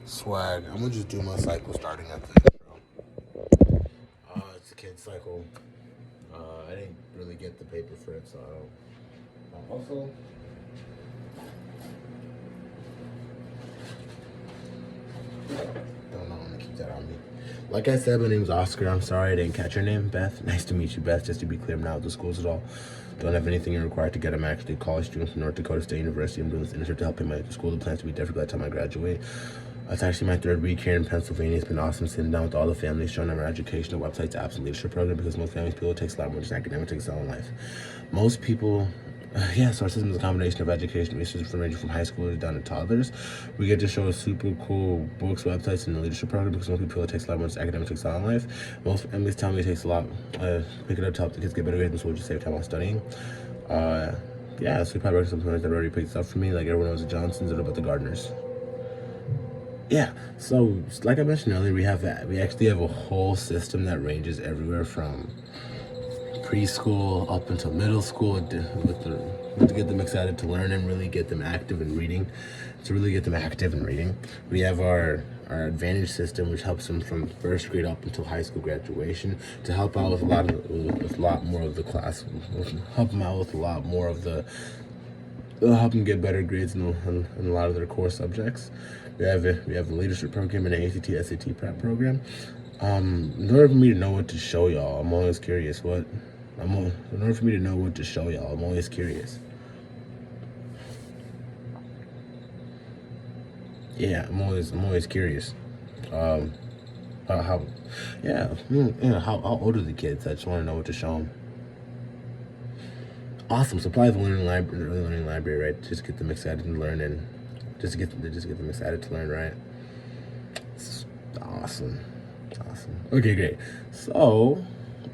Swag. I'm gonna just do my cycle starting at the intro. It's a kid's cycle. I didn't really get the paper for it, so I don't. Also, don't know. I'm gonna keep that on me. Like I said, my name's Oscar. I'm sorry I didn't catch your name, Beth. Nice to meet you, Beth. Just to be clear, I'm not with the schools at all. Don't have anything you're required to get. I'm actually a college student from North Dakota State University. I'm doing this internship to help pay my school. The plans to be different by the time I graduate. It's actually my third week here in Pennsylvania. It's been awesome sitting down with all the families, showing them our educational websites, apps, and leadership program, because most families feel it takes a lot more than academic, takes all in life. Most people, so our system is a combination of education research from ranging from high schoolers down to toddlers. We get to show super cool books, websites, and the leadership program, because most people feel it takes a lot more than academic, takes all in life. Most families tell me it takes a lot, pick it up to help the kids get better grades, and so we'll just save time while studying. So probably some parents that already picked up for me, like everyone knows the Johnsons and about the Gardners. Yeah, so like I mentioned earlier, we actually have a whole system that ranges everywhere from preschool up until middle school to get them excited to learn and really get them active in reading. We have our advantage system, which helps them from first grade up until high school graduation, to help out with a lot more of the class, help them out with a lot more of the. They'll help them get better grades in a lot of their core subjects. We have the leadership program and an ACT SAT prep program. In order for me to know what to show y'all, I'm always curious. In order for me to know what to show y'all, I'm always curious. Yeah, I'm always curious. How old are the kids? I just want to know what to show them. Awesome. Supply the early learning library, right? Just get them excited to learn and just get them excited to learn, right? It's awesome. Okay, great. So,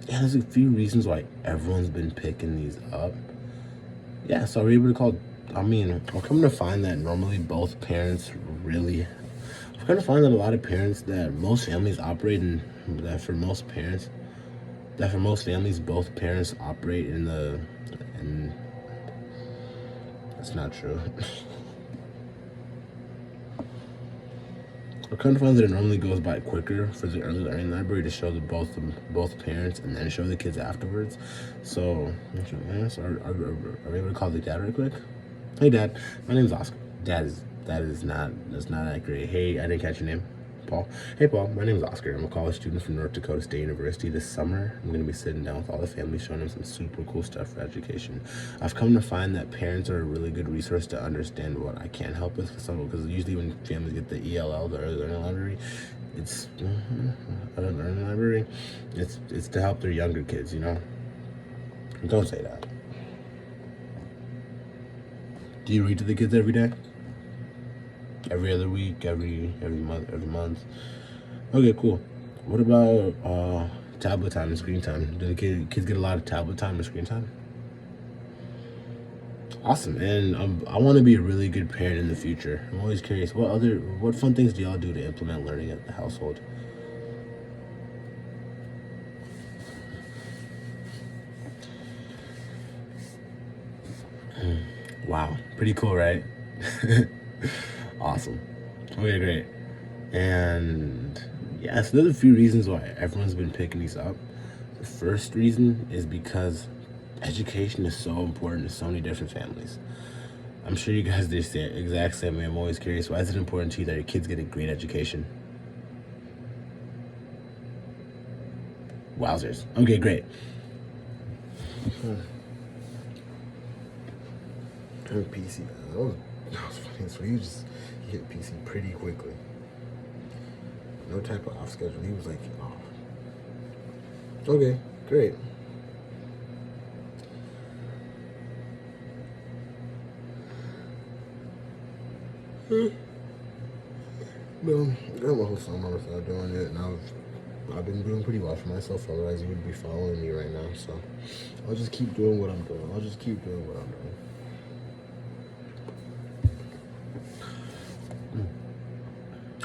there's a few reasons why everyone's been picking these up. Yeah, so are we able to call? I'm coming to find that normally both parents really. I'm going to find that a lot of parents, that most families operate in, that for most families, both parents operate in the. And that's not true. We're kind of find that it normally goes by quicker for the early learning library to show both parents and then show the kids afterwards. So, are we able to call the dad real quick? Hey, Dad, my name's Oscar. That's not accurate. Hey, I didn't catch your name. Paul. Hey, Paul, my name is Oscar. I'm a college student from North Dakota State University. This summer, I'm going to be sitting down with all the families, showing them some super cool stuff for education. I've come to find that parents are a really good resource to understand what I can help with, because usually when families get the ELL, the early learning library, it's to help their younger kids, you know? Don't say that. Do you read to the kids every day? Every other week, every month. Okay, cool. What about tablet time and screen time? Do the kids get a lot of tablet time and screen time? Awesome. And I want to be a really good parent in the future. I'm always curious, what fun things do y'all do to implement learning at the household? Wow, pretty cool, right? Awesome. Okay, great. And yes, there's a few reasons why everyone's been picking these up. The first reason is because education is so important to so many different families. I'm sure you guys do the exact same way. I'm always curious, why is it important to you that your kids get a great education? Wowzers. Okay, great. PC. That was funny. So he hit PC pretty quickly. No type of off schedule. He was like off. Okay, great. No, I got my whole summer without doing it, and I've been doing pretty well for myself. Otherwise, you would be following me right now. So I'll just keep doing what I'm doing.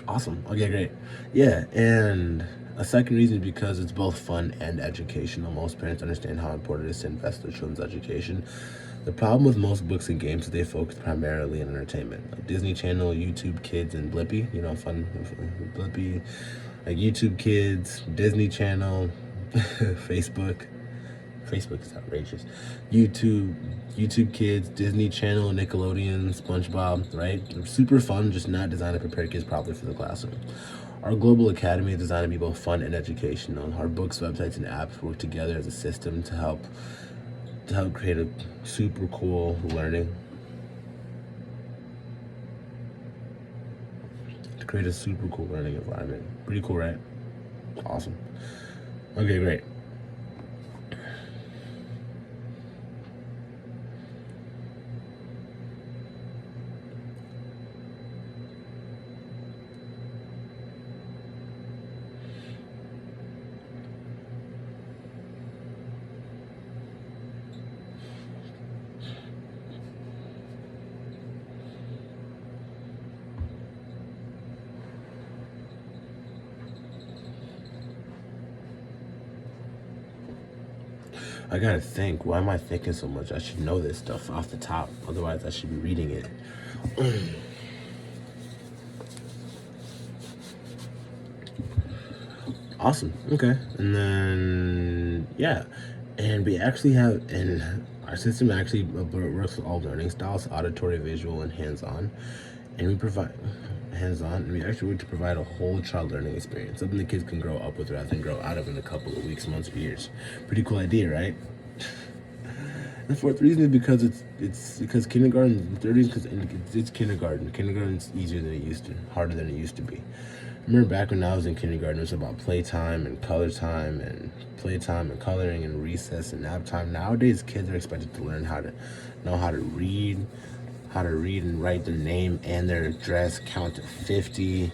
Awesome. Okay, great. Yeah, and a second reason is because it's both fun and educational. Most parents understand how important it is to invest in their children's education. The problem with most books and games is they focus primarily on entertainment. Like Disney Channel, YouTube Kids, and Blippi, fun Blippi, like YouTube Kids, Disney Channel, Facebook. Facebook is outrageous. YouTube Kids, Disney Channel, Nickelodeon, SpongeBob, right? They're super fun, just not designed to prepare kids properly for the classroom. Our global academy is designed to be both fun and educational. Our books, websites, and apps work together as a system to help create a super cool learning. To create a super cool learning environment. Pretty cool, right? Awesome. Okay, great. I gotta think. Why am I thinking so much? I should know this stuff off the top. Otherwise, I should be reading it. Awesome. Okay. And then, yeah. And we actually have, and our system actually works with all learning styles, auditory, visual, and hands-on. And we provide hands-on, and we actually work to provide a whole child learning experience, something the kids can grow up with rather than grow out of in a couple of weeks, months, or years. Pretty cool idea, right? The fourth reason is because it's because kindergarten. The third reason is because it's kindergarten. Kindergarten's easier than it used to, harder than it used to be. I remember back when I was in kindergarten, it was about playtime and color time and playtime and coloring and recess and nap time. Nowadays, kids are expected to learn how to read, and write their name and their address, count to 50.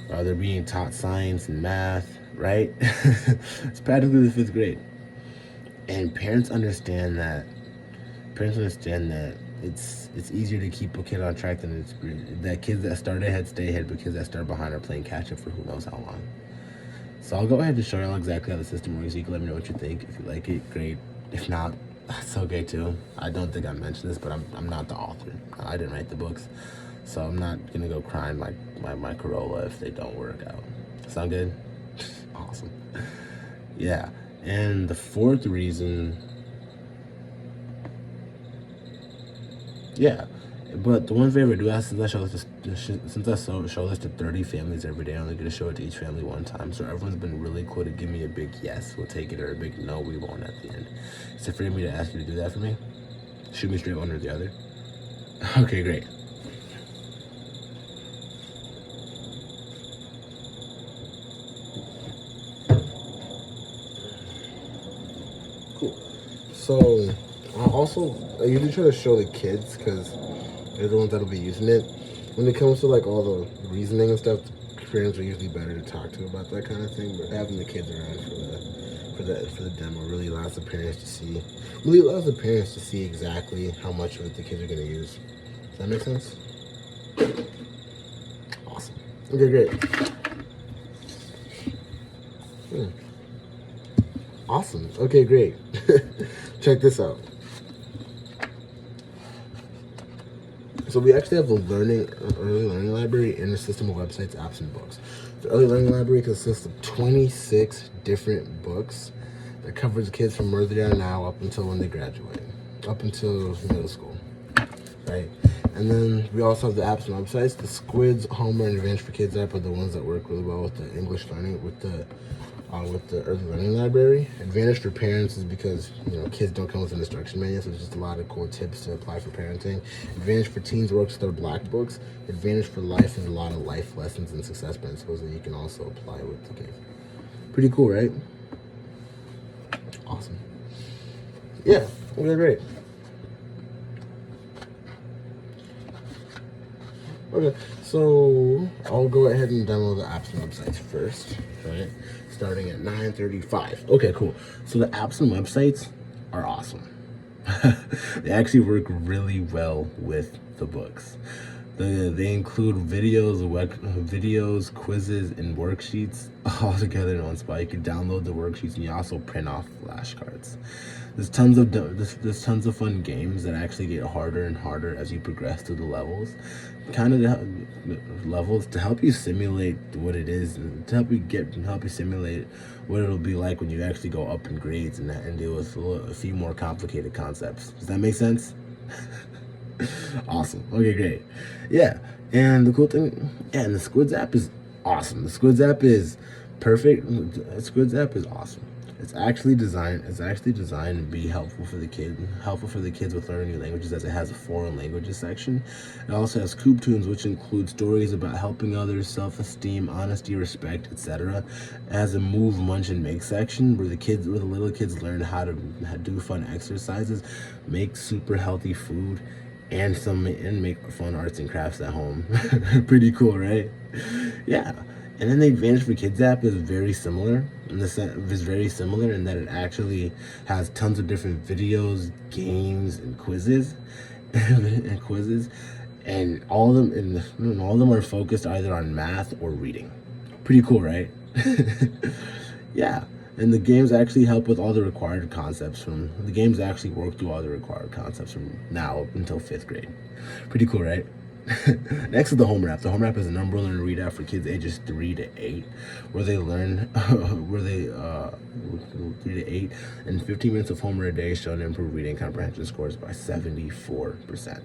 They're being taught science and math, right? It's practically the 5th grade. And parents understand that it's easier to keep a kid on track than that kids that start ahead stay ahead, but kids that start behind are playing catch up for who knows how long. So I'll go ahead and show y'all exactly how the system works. You can let me know what you think. If you like it, great. If not, that's okay too. I don't think I mentioned this, but I'm not the author. I didn't write the books, so I'm not gonna go crying like my Corolla if they don't work out. Sound good? Awesome. Yeah. And the fourth reason, yeah, but the one favor I do ask, since I show this to 30 families every day, I'm only gonna show it to each family one time. So everyone's been really cool to give me a big yes, we'll take it, or a big no, we won't at the end. Is it fair for me to ask you to do that for me? Shoot me straight one or the other. Okay, great. So, I usually try to show the kids because they're the ones that'll be using it. When it comes to like all the reasoning and stuff, parents are usually better to talk to about that kind of thing. But having the kids around for the demo really allows the parents to see exactly how much of it the kids are going to use. Does that make sense? Awesome. Okay, great. Awesome. Okay, great. Check this out. So we actually have a early learning library in the system of websites, apps, and books. The early learning library consists of 26 different books that covers kids from where they are now up until when they graduate, up until middle school, right? And then we also have the apps and websites. The Squids, Homer, and Advantage for Kids app are the ones that work really well with the English learning, with the early learning library. Advantage for parents is because kids don't come with an instruction manual, so it's just a lot of cool tips to apply for parenting. Advantage for teens works with their black books. Advantage for life is a lot of life lessons and success principles that you can also apply with the kids. Pretty cool, right? Awesome. Yeah, okay, great. Okay, so I'll go ahead and demo the apps and websites first, right? Starting at 9:35. Okay, cool. So the apps and websites are awesome. They actually work really well with the books. They include videos, quizzes, and worksheets all together in one spot. You can download the worksheets and you also print off flashcards. There's tons of fun games that actually get harder and harder as you progress through the levels, levels to help you simulate what it is, to help you simulate what it'll be like when you actually go up in grades and deal with a few more complicated concepts. Does that make sense? Awesome. Okay, great. Yeah, and the cool thing, yeah, and the Squids app is awesome. The Squids app is perfect. The Squids app is awesome. It's actually designed. It's actually designed to be helpful for the kids with learning new languages, as it has a foreign languages section. It also has Coop Tunes, which include stories about helping others, self-esteem, honesty, respect, etc. It has a Move, Munch, and Make section where the little kids learn how to do fun exercises, make super healthy food, and make fun arts and crafts at home. Pretty cool, right? Yeah. And then the Advantage for Kids app is very similar. In that it actually has tons of different videos, games, and quizzes, and all of them are focused either on math or reading. Pretty cool, right? Yeah. And the games actually help with all the required concepts the games actually work through all the required concepts from now up until 5th grade. Pretty cool, right? Next is the Homer app. The Homer app is a number learner read app for kids ages 3 to 8, where they learn 3 to 8, and 15 minutes of Homer a day shown to improve reading comprehension scores by 74%.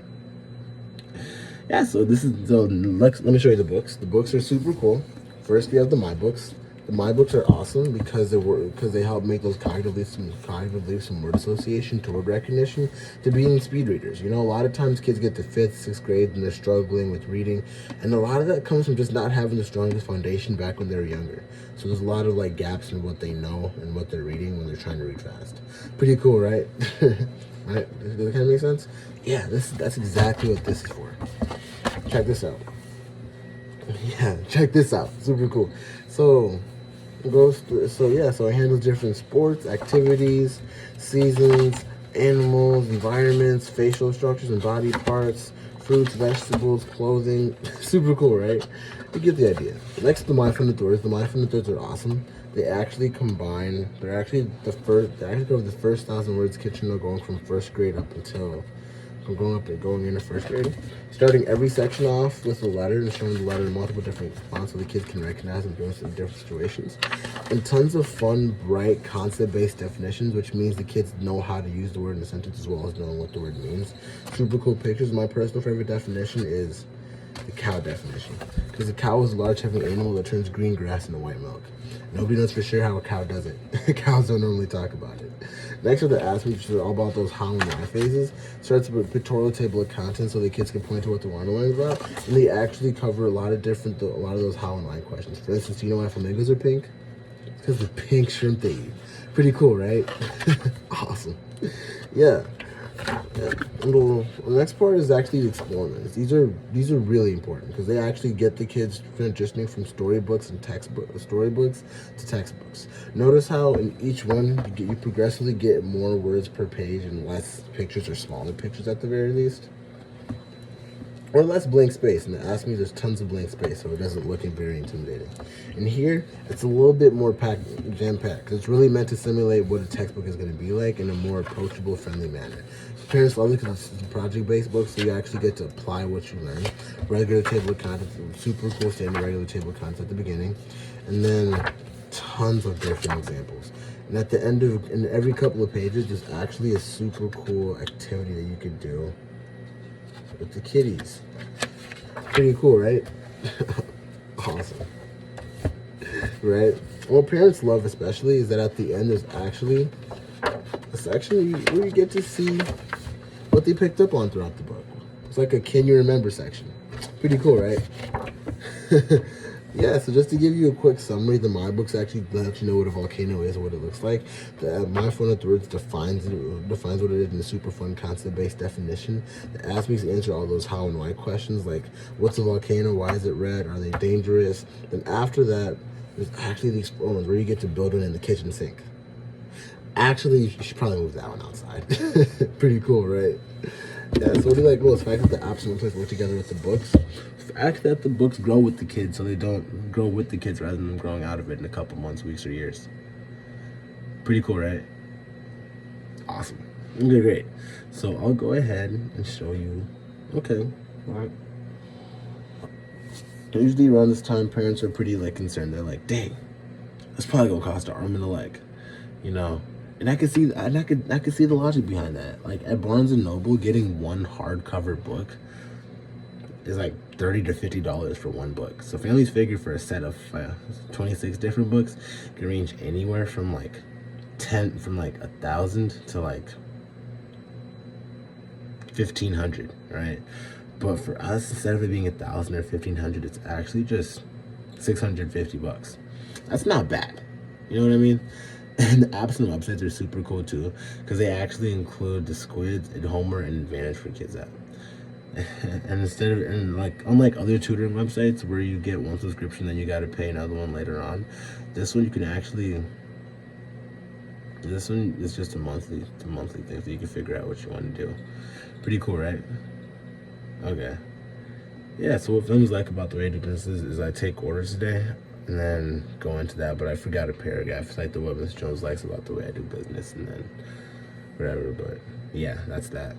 Yeah, so let me show you the books. The books are super cool. First, we have the My Books. The My Books are awesome because they help make those cognitive leaps from word association to word recognition to being speed readers. You know, a lot of times kids get to 5th, 6th grade and they're struggling with reading, and a lot of that comes from just not having the strongest foundation back when they were younger. So there's a lot of gaps in what they know and what they're reading when they're trying to read fast. Pretty cool, right? Right? Does that kind of make sense? Yeah, that's exactly what this is for. Check this out. Yeah, check this out. Super cool. So it handles different sports, activities, seasons, animals, environments, facial structures and body parts, fruits, vegetables, clothing. Super cool, right? You get the idea. Next, the Mindfulness Threads. The Mindfulness Threads are awesome. They actually combine. They're actually cover the first 1,000 words kitchen going from 1st grade up until going into 1st grade, starting every section off with a letter and showing the letter in multiple different fonts so the kids can recognize and doing some different situations. And tons of fun, bright, concept-based definitions, which means the kids know how to use the word in a sentence as well as knowing what the word means. Super cool pictures. My personal favorite definition is the cow definition, because a cow is a large heavy animal that turns green grass into white milk. Nobody knows for sure how a cow does it. Cows don't normally talk about it. Next are the aspects, which are all about those how and why phases. Starts with a pictorial table of content so the kids can point to what they want to learn about, and they actually cover a lot of those how and why questions. For instance, do you know why flamingos are pink? It's because the pink shrimp they eat. Pretty cool, right? Awesome. Yeah. And the next part is actually the experiments. These are really important because they actually get the kids transitioning from storybooks to textbooks. Notice how in each one you progressively get more words per page and less pictures or smaller pictures at the very least. Or less blank space, and Ask Me, there's tons of blank space, so it doesn't look very intimidating. And here, it's a little bit more jam-packed, because it's really meant to simulate what a textbook is going to be like in a more approachable, friendly manner. So parents love it because it's a project-based book, so you actually get to apply what you learn. Regular table of contents, super cool standard regular table of contents at the beginning, and then tons of different examples. And at the end in every couple of pages, there's actually a super cool activity that you could do with the kiddies. Pretty cool, right? Awesome. Right? What parents love especially is that at the end there's actually a section where you get to see what they picked up on throughout the book. It's like a can you remember section. Pretty cool, right? Yeah, so just to give you a quick summary, the My Books actually let you know what a volcano is and what it looks like. The Mindfulness Threads defines what it is in a super fun concept-based definition. The Ask Me answer all those how and why questions, like what's a volcano, why is it red, are they dangerous? Then after that, there's actually the experiments where you get to build one in the kitchen sink. Actually, you should probably move that one outside. Pretty cool, right? Yeah, so what do you like most? The fact that the apps and websites work together with the books. The fact that the books grow with the kids, so they don't grow with the kids rather than them growing out of it in a couple months, weeks, or years. Pretty cool, right? Awesome. Okay, great. So I'll go ahead and show you. Okay, all right. Usually around this time, parents are pretty like concerned. They're like, "Dang, that's probably gonna cost an arm and a leg," you know. And I could see, I could see the logic behind that. Like at Barnes and Noble, getting one hardcover book is like $30 to $50 for one book. So families figure for a set of 26 different books can range anywhere from like 1,000 to like 1,500, right? But for us, instead of it being 1,000 or 1,500, it's actually just $650. That's not bad. You know what I mean? And the apps and websites are super cool too, because they actually include the Squids and Homer and Advantage for Kids app. And instead of, and like unlike other tutoring websites where you get one subscription then you got to pay another one later on, this one you can actually, this one is just a monthly thing, so you can figure out what you want to do. Pretty cool, right? Okay. Yeah, so what films like about the way I do business is I take orders today and then go into that, but I forgot a paragraph. It's like the what Mr. Jones likes about the way I do business and then whatever, but yeah, that's that.